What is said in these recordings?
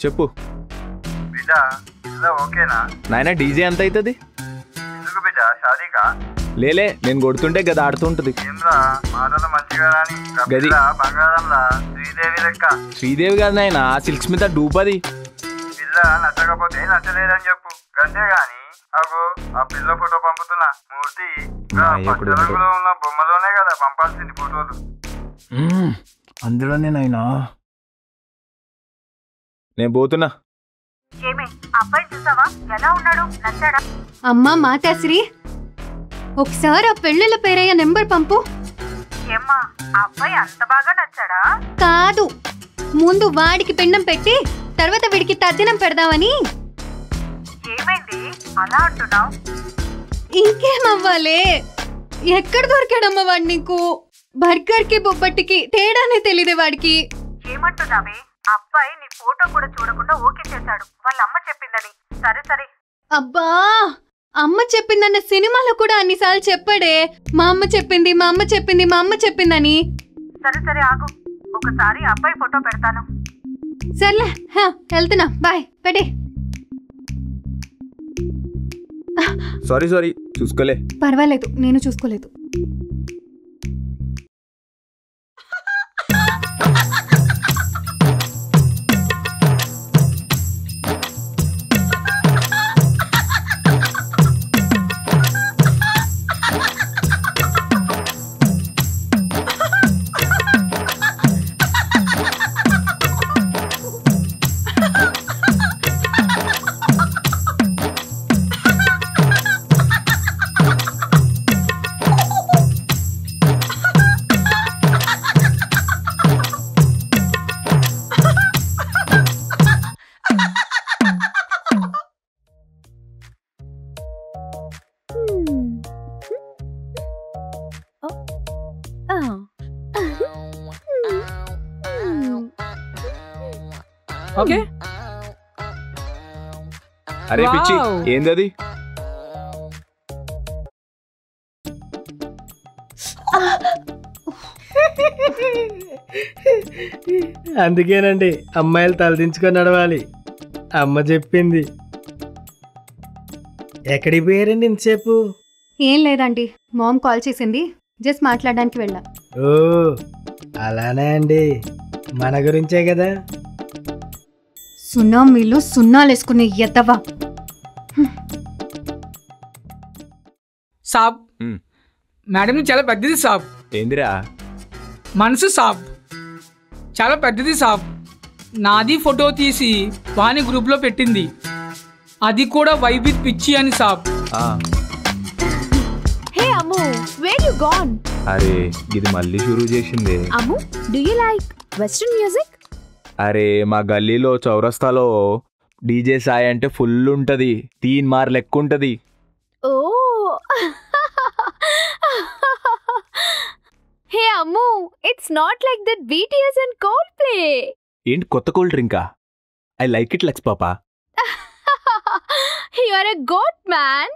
చెప్పు. బిడ్డా ఇలా ఓకేనా? నాయన డీజే ఎంత అవుతుంది? ఎందుకు బిడ్డా షాదీకా? లేలే, నేను కొడుతుంటే గది ఆడుతుంటది. ఏంరా మాటలు మంచిగా రాని గది బంగారంలా శ్రీదేవి లెక్క. శ్రీదేవి కాదు నాయన, సిల్క్ స్మిత డూపది. పిల్ల నచ్చకపోతే నచ్చలేదని చెప్పు, గంతే గాని అగో ఆ పిల్ల ఫోటో పంపుతున్నా. మూర్తి రంగులో ఉన్న బొమ్మలోనే కదా పంపాల్సింది ఫోటోలు. అందులోనే నాయనా. నేను పోతున్నా. అబ్బాయి చూసావా ఎలా ఉన్నాడు? నచ్చాడా? అమ్మా మాతాశ్రీ, ఒకసారి ఆ పెళ్ళిళ్ళ పేరయ్య నెంబర్ పంపు. ఏమ్మా అబ్బాయి అంత బాగా నచ్చాడా? కాదు, ముందు వాడికి పిండం పెట్టి తర్వాత వీడికి తద్దినం పెడదామని. ఏమైంది అలా అంటున్నావు? ఇంకేమవ్వాలే, ఎక్కడ దొరికాడమ్మా వాడు నీకు? బర్గర్ కి బొబ్బట్టికి తేడానే తెలియదే వాడికి. ఏమంటున్నావే? అబ్బాయి నీ ఫోటో కూడా చూడకుండా ఓకే చేశాడు, వాళ్ళ అమ్మ చెప్పిందని. సరే సరే. అబ్బా, అమ్మ చెప్పిందన్న సినిమాలో కూడా అన్నిసార్లు చెప్పాడే, మా అమ్మ చెప్పింది మా అమ్మ చెప్పింది మా అమ్మ చెప్పిందని. సరే సరే ఆగు, ఒకసారి అబ్బాయి ఫోటో పెడతాను. సర్లే, వెళ్తున్నా, బాయ్. పెడే. సారీ చూసుకోలే. పర్వాలేదు, నేను చూసుకోలేదు. ఓకే. అరే పిచ్చి, ఏందది? అందుకేనండి అమ్మాయిలు తలదించుకొని నడవాలి, అమ్మ చెప్పింది. ఎక్కడికి పోయారండి ఇంతసేపు? ఏం లేదండి, మామ్ కాల్ చేసింది, జస్ట్ మాట్లాడడానికి వెళ్ళా. ఓ అలానే అండి, మన గురించే కదా. సున్నామీలో సున్నాలేసుకునే ఎద్దవా. సాబ్, మేడం చాలా పెద్దది సాబ్. ఏందిరా? మనసు సాబ్ చాలా పెద్దది సాబ్. నాది ఫోటో తీసి వాని గ్రూప్లో పెట్టింది, అది కూడా వైబిత్ పిచ్చి అని సాబ్. Hey Ammu, where you gone? అరే ఇది మళ్ళీ షురూ చేసింది. Ammu, do you like western music? అరే మా గల్లీలో చౌరస్తాలో డీజే సాయి అంటే ఫుల్ ఉంటది, 3 మార్ లెక్క ఉంటది. Oh hey Ammu, it's not like that BTS and Coldplay. ఏంటి కొత్త కూల్ డ్రింకా? ఐ లైక్ ఇట్ లెక్స్ పాపా. You are a goat man.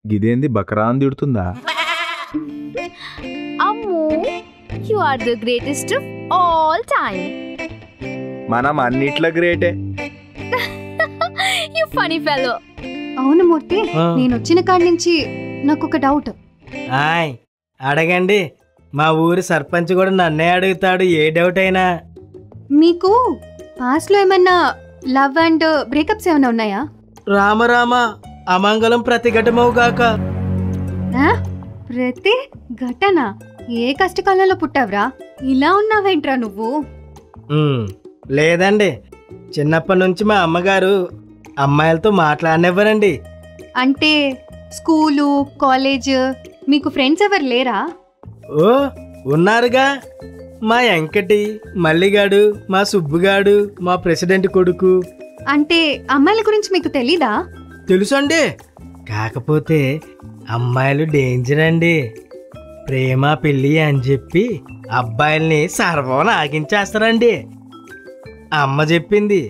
గిదేంది బకరా అని తిడుతుందా? Ammu, you are the greatest of all time. మనం అన్నిట్లో గ్రేటే. You funny fellow. అవును మూర్తి, నేను వచ్చిన కాడి నుంచి నాకు ఒక డౌట్. అడగండి, మా ఊరి సర్పంచ్ కూడా నన్నే అడుగుతాడు ఏ డౌట్ అయినా. మీకు పాస్ట్ లో ఏమన్నా లవ్ అండ్ బ్రేకప్స్ ఏమైనా ఉన్నాయా? రామ అమంగళం ప్రతిఘటమవుగాక. ప్రతి ఘటన? ఏ కష్టకాలంలో పుట్టావురా? ఇలా ఉన్నావేంట్రా నువ్వు? లేదండి, చిన్నప్పటి నుంచి మా అమ్మగారు అమ్మాయిలతో మాట్లాడనివ్వరండి. అంటే స్కూలు కాలేజ్ మీకు ఫ్రెండ్స్ ఎవరు లేరా? ఓ ఉన్నారుగా, మా వెంకటి, మల్లిగాడు, మా సుబ్బుగాడు, మా ప్రెసిడెంట్ కొడుకు. అంటే అమ్మాయిల గురించి మీకు తెలీదా? తెలుసండి, కాకపోతే అమ్మాయిలు డేంజర్ అండి. ప్రేమ పెళ్ళి అని చెప్పి అబ్బాయిల్ని సర్వం ఆగించేస్తారండి, అమ్మ చెప్పింది.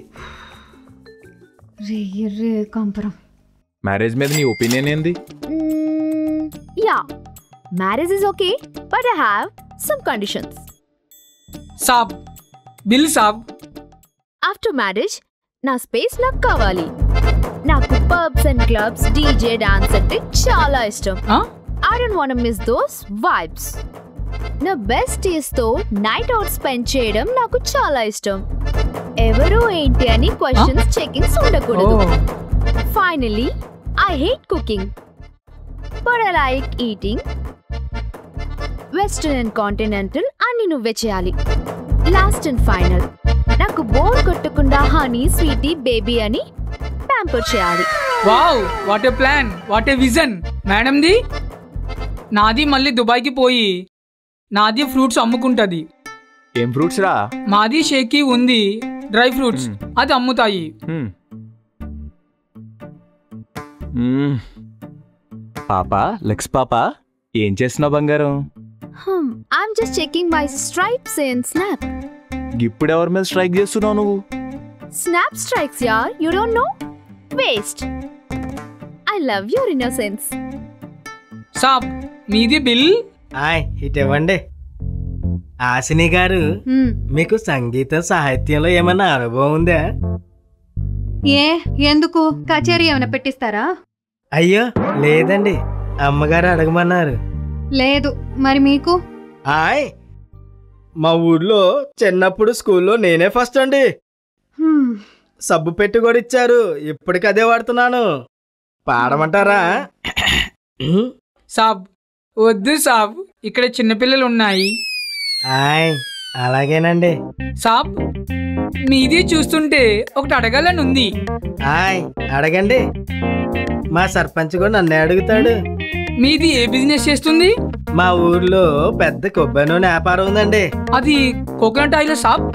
మ్యారేజ్ మీద నీ ఒపీనియన్ ఏంది? Yeah, marriage is okay, but I have some conditions. Saab, bill Saab. After marriage నా స్పేస్ నాకు కావాలి. నాకు pubs and clubs, DJ, dance అంటే చాలా ఇష్టం. I don't want to miss those vibes. నా besties తో నైట్ అవుట్ స్పెండ్ చేయడం నాకు చాలా ఇష్టం. ఎవరు ఏంటి అని క్వశ్చన్స్ చెకింగ్స్ ఉండకూడదు. Finally I hate cooking, but I like eating. Western and continental అన్ని నువ్వే చేయాలి. లాస్ట్ అండ్ ఫైనల్, నాకు బోర్ కొట్టకుండా హనీ, స్వీటీ, బేబీ అని ప్యాంపర్ చేయాలి. Wow, what a plan, what a vision. మేడంది నాది మళ్ళీ దుబాయ్కి పోయి నాది ఫ్రూట్స్ అమ్ముకుంటది. ఏం ఫ్రూట్స్ రా? మాది షేకీ ఉంది, డ్రై ఫ్రూట్స్, అది అమ్ముతాయి. పాప, లెక్స్ పాప, ఏం చేస్తున్నావు బంగారం? I'm just checking my stripes in Snap. ఇప్పుడు ఎవరి మీద స్ట్రైక్ చేస్తున్నావు నువ్వు? Snap strikes, yaar. You don't know? Waste. I love your innocence. సాబ్, మీది బిల్. ఇటు ఇవ్వండి. ఆశిని గారు, మీకు సంగీతం సాహిత్యంలో ఏమైనా అనుభవం ఉందా? ఎందుకు కచేరీ ఏమైనా పెట్టిస్తారా? అయ్యో లేదండి, అమ్మగారు అడగమన్నారు. లేదు, మరి మీకు? మా ఊర్లో చిన్నప్పుడు స్కూల్లో నేనే ఫస్ట్ అండి. సబ్బు పెట్టి కూడా ఇచ్చారు, ఇప్పటికి అదే వాడుతున్నాను. పాడమంటారా? సాబ్ వద్దు సాబ్, ఇక్కడ చిన్నపిల్లలు ఉన్నాయి. అలాగేనండి. సాబ్, మీది చూస్తుంటే ఒకటి అడగాలని ఉంది. అడగండి. మా సర్పంచ్ కూడా నన్నే అడుగుతాడు. మీది ఏ బిజినెస్ చేస్తుంది? మా ఊర్లో పెద్ద కొబ్బరి నూనె వ్యాపారం ఉందండి. అది కోకోనట్ ఆయిల్ సాబ్.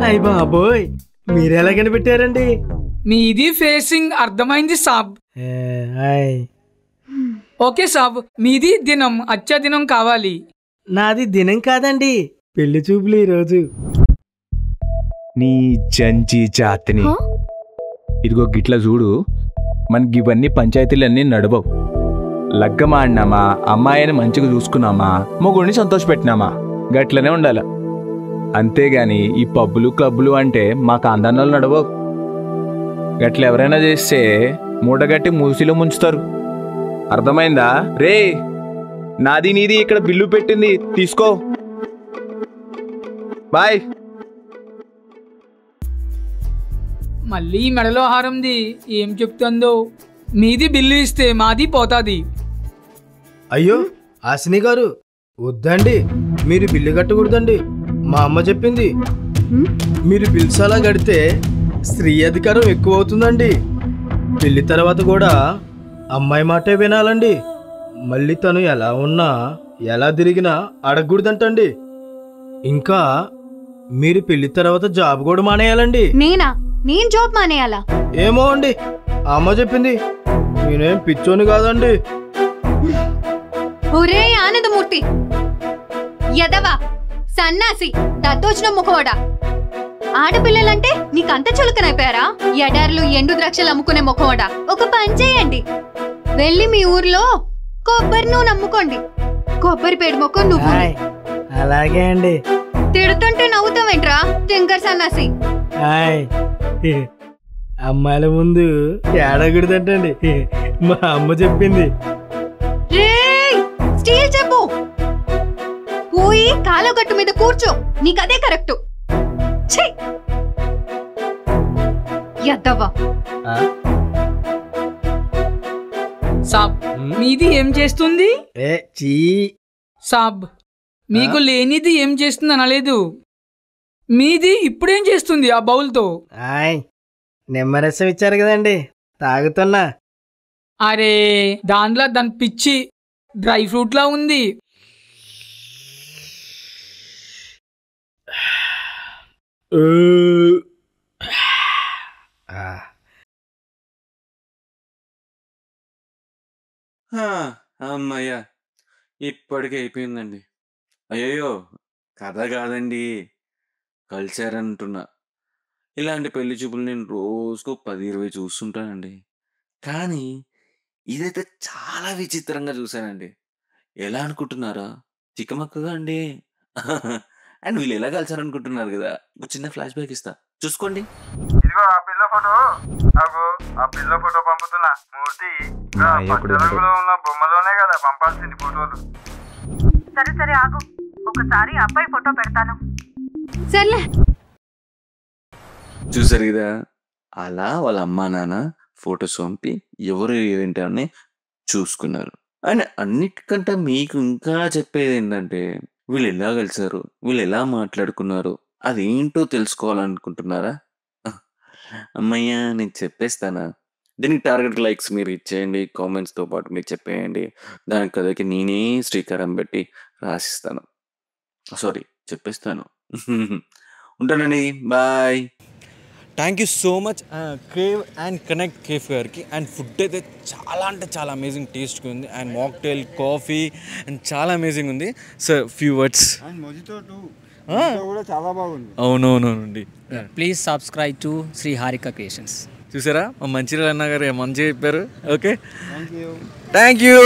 అయ్య బాబోయ్, మీరెలా కనిపెట్టారండి? మీది ఫేసింగ్ అర్థమైంది సాబ్. ఓకే సాబ్, మీది దినం, అచ్చా దినం కావాలి. నాది దినం కాదండి, పెళ్లి చూపులు ఈరోజు. నీ చంచి జాతిని. ఇదిగో గిట్ల చూడు, మనకి ఇవన్నీ పంచాయతీలన్నీ నడవవు. లగ్గమాడినామా, అమ్మాయిని మంచిగా చూసుకున్నామా, మొగుడిని సంతోషపెట్టినామా, గట్లనే ఉండాల. అంతేగాని ఈ పబ్బులు క్లబ్బులు అంటే మా కాందానాలు నడవవు. గట్ల ఎవరైనా చేస్తే మూటగట్టి మూసిలో ముంచుతారు. అర్థమైందా? రే, నాది నీది ఇక్కడ బిల్లు పెట్టింది, తీసుకో. బాయ్. మళ్ళీ మెడలో హారంది ఏం చెప్తుందో. మీది బిల్లు ఇస్తే మాది పోతాది. అయ్యో ఆశిని గారు, వద్దండి, మీరు బిల్లు కట్టకూడదండి. మా అమ్మ చెప్పింది, మీరు బిల్స్ అలా కడితే స్త్రీ అధికారం ఎక్కువ అవుతుందండి. పెళ్లి తర్వాత కూడా అమ్మాయి మాటే వినాలండి. మళ్ళీ తను ఎలా ఉన్నా ఎలా తిరిగినా అడగకూడదంటండి. ఇంకా మీరు పెళ్లి తర్వాత జాబ్ కూడా మానేయాలండి. నేను జాబ్ మానేయాలా? ఏమో అండి, అమ్మ చెప్పింది. నేనేం పిచ్చోని కాదండి. ఒరే ఆనందమూర్తి, యదవా, సన్నాసి, దత్తోచిన ముఖవాడా, ఆడపిల్లలంటే నీకంత చులకనైపోయారా? ఎడార్లు ఎండు ద్రాక్షలు అమ్ముకునే ముఖవాడా. ఒక పని చేయండి, వెళ్ళి మీ ఊర్లో కొబ్బరి నూనె అమ్ముకోండి. కొబ్బరి పేడు మొక్క నువ్వు. అలాగే అండి. తిడుతుంటే నవ్వుతావేంట్రా టింకర్ సన్నాసి? అమ్మాయిల ముందు ఏడకూడదంటండి, మా అమ్మ చెప్పింది. స్టీల్ చెప్పు, పోయి కాలగట్టు మీద కూర్చో, నీకదే కరెక్ట్. యద్దవ్వా. సాబ్, మీది ఏం చేస్తుంది? సాబ్, మీకు లేనిది ఏం చేస్తుంది అనలేదు. మీది ఇప్పుడేం చేస్తుంది ఆ బౌల్తో? నిమ్మరసం ఇచ్చారు కదండి, తాగుతున్నా. అరే, దాంట్లో దాని పిచ్చి డ్రై ఫ్రూట్ లా ఉంది. అమ్మయ్యా, ఇప్పటికే అయిపోయిందండి. అయ్యో, కథ కాదండి, కల్చర్ అంటున్నా. ఇలాంటి పెళ్లి చూపులు నేను రోజుకు 10-20 చూస్తుంటానండి. కానీ ఇదైతే చాలా విచిత్రంగా చూశానండి. ఎలా అనుకుంటున్నారా? చిక్కమక్కగా అండి. అండ్ వీళ్ళు ఎలా కలిసారనుకుంటున్నారు కదా. ఒక చిన్న ఫ్లాష్ బ్యాక్ ఇస్తా. చూసుకోండి. ఇదిగో ఆ పిల్ల ఫోటో, అగో ఆ పిల్ల ఫోటో పంపుతున్నా. మూర్తి పచ్చ రంగులో ఉన్న బొమ్మలోనే కదా పంపాల్సింది ఫోటోలు. సరే సరే ఆగు, ఒకసారి అబ్బాయి ఫోటో పెడతాను. సర్లే. చూసారు కదా, అలా వాళ్ళ అమ్మా నాన్న ఫొటోస్ పంపి ఎవరు ఏంటని చూసుకున్నారు. అండ్ అన్నిటికంటే మీకు ఇంకా చెప్పేది ఏంటంటే, వీళ్ళు ఎలా కలిసారు, వీళ్ళు ఎలా మాట్లాడుకున్నారు, అదేంటో తెలుసుకోవాలనుకుంటున్నారా? అమ్మయ్య నేను చెప్పేస్తానా? దీనికి టార్గెట్ లైక్స్ మీరు ఇచ్చేయండి, కామెంట్స్తో పాటు మీరు చెప్పేయండి. దానికి కథకి నేనే శ్రీకారం పెట్టి రాసిస్తాను, సారీ చెప్పేస్తాను. ఉంటానండి, bye. Thank you so much crave and connect cafe గారికి. అండ్ ఫుడ్ అయితే చాలా అంటే చాలా అమేజింగ్ టేస్ట్గా ఉంది. అండ్ మాక్టైల్, కాఫీ అండ్ చాలా అమేజింగ్ ఉంది. Sir few words. కూడా చాలా బాగుంది. అవునవునండి. Please subscribe to Shri Harika creations. చూసారా మా మంచిర్యాల అన్న గారు మంచిగా చెప్పారు. Okay, thank you.